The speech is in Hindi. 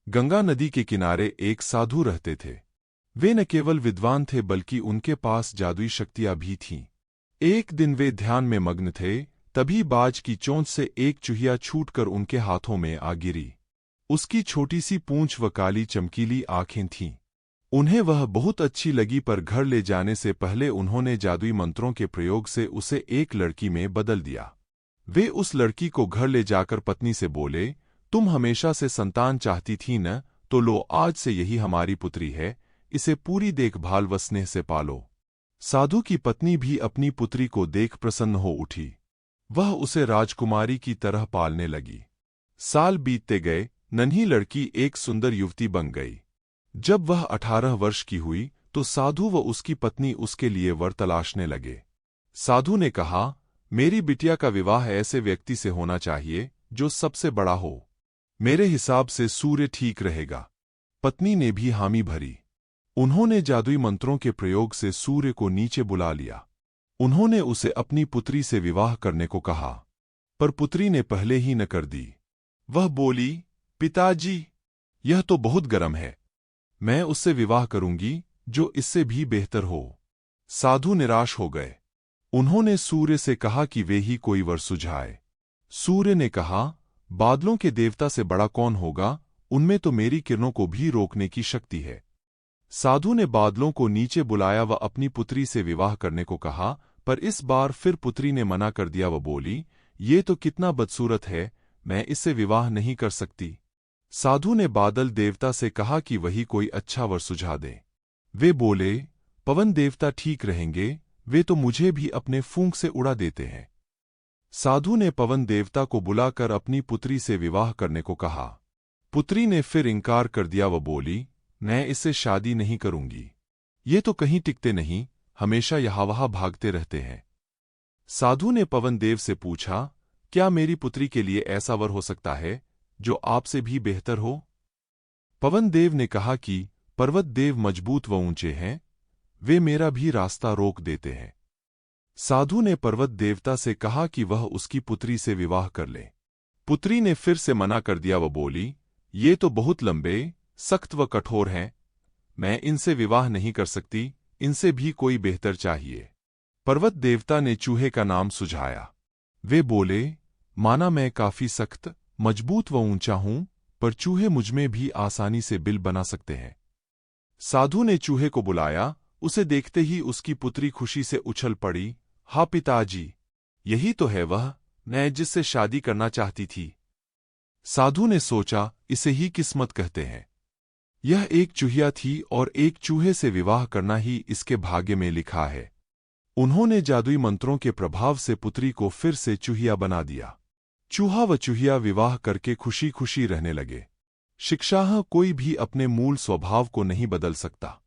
गंगा नदी के किनारे एक साधु रहते थे। वे न केवल विद्वान थे बल्कि उनके पास जादुई शक्तियां भी थीं। एक दिन वे ध्यान में मग्न थे, तभी बाज की चोंच से एक चूहिया छूटकर उनके हाथों में आ गिरी। उसकी छोटी सी पूंछ व काली चमकीली आंखें थीं। उन्हें वह बहुत अच्छी लगी, पर घर ले जाने से पहले उन्होंने जादुई मंत्रों के प्रयोग से उसे एक लड़की में बदल दिया। वे उस लड़की को घर ले जाकर पत्नी से बोले, तुम हमेशा से संतान चाहती थी न, तो लो, आज से यही हमारी पुत्री है, इसे पूरी देखभाल व स्नेह से पालो। साधु की पत्नी भी अपनी पुत्री को देख प्रसन्न हो उठी। वह उसे राजकुमारी की तरह पालने लगी। साल बीतते गए, नन्ही लड़की एक सुंदर युवती बन गई। जब वह 18 वर्ष की हुई तो साधु व उसकी पत्नी उसके लिए वर तलाशने लगे। साधु ने कहा, मेरी बिटिया का विवाह ऐसे व्यक्ति से होना चाहिए जो सबसे बड़ा हो। मेरे हिसाब से सूर्य ठीक रहेगा। पत्नी ने भी हामी भरी। उन्होंने जादुई मंत्रों के प्रयोग से सूर्य को नीचे बुला लिया। उन्होंने उसे अपनी पुत्री से विवाह करने को कहा, पर पुत्री ने पहले ही न कर दी। वह बोली, पिताजी, यह तो बहुत गर्म है। मैं उससे विवाह करूंगी जो इससे भी बेहतर हो। साधु निराश हो गए। उन्होंने सूर्य से कहा कि वे ही कोई वर सुझाए। सूर्य ने कहा, बादलों के देवता से बड़ा कौन होगा, उनमें तो मेरी किरणों को भी रोकने की शक्ति है। साधु ने बादलों को नीचे बुलाया व अपनी पुत्री से विवाह करने को कहा, पर इस बार फिर पुत्री ने मना कर दिया व बोली, ये तो कितना बदसूरत है, मैं इससे विवाह नहीं कर सकती। साधु ने बादल देवता से कहा कि वही कोई अच्छा वर सुझा दे। वे बोले, पवन देवता ठीक रहेंगे, वे तो मुझे भी अपने फूंक से उड़ा देते हैं। साधु ने पवन देवता को बुलाकर अपनी पुत्री से विवाह करने को कहा। पुत्री ने फिर इनकार कर दिया व बोली, मैं इससे शादी नहीं करूंगी। ये तो कहीं टिकते नहीं, हमेशा यहाँ-वहाँ भागते रहते हैं। साधु ने पवन देव से पूछा, क्या मेरी पुत्री के लिए ऐसा वर हो सकता है जो आपसे भी बेहतर हो? पवन देव ने कहा कि पर्वत देव मजबूत व ऊंचे हैं, वे मेरा भी रास्ता रोक देते हैं। साधु ने पर्वत देवता से कहा कि वह उसकी पुत्री से विवाह कर ले। पुत्री ने फिर से मना कर दिया व बोली, ये तो बहुत लंबे, सख्त व कठोर हैं, मैं इनसे विवाह नहीं कर सकती, इनसे भी कोई बेहतर चाहिए। पर्वत देवता ने चूहे का नाम सुझाया। वे बोले, माना मैं काफी सख्त, मजबूत व ऊंचा हूं, पर चूहे मुझमें भी आसानी से बिल बना सकते हैं। साधु ने चूहे को बुलाया। उसे देखते ही उसकी पुत्री खुशी से उछल पड़ी, हाँ पिताजी, यही तो है वह, मैं जिससे शादी करना चाहती थी। साधु ने सोचा, इसे ही किस्मत कहते हैं। यह एक चूहिया थी और एक चूहे से विवाह करना ही इसके भाग्य में लिखा है। उन्होंने जादुई मंत्रों के प्रभाव से पुत्री को फिर से चूहिया बना दिया। चूहा व चूहिया विवाह करके खुशी खुशी रहने लगे। शिक्षा, कोई भी अपने मूल स्वभाव को नहीं बदल सकता।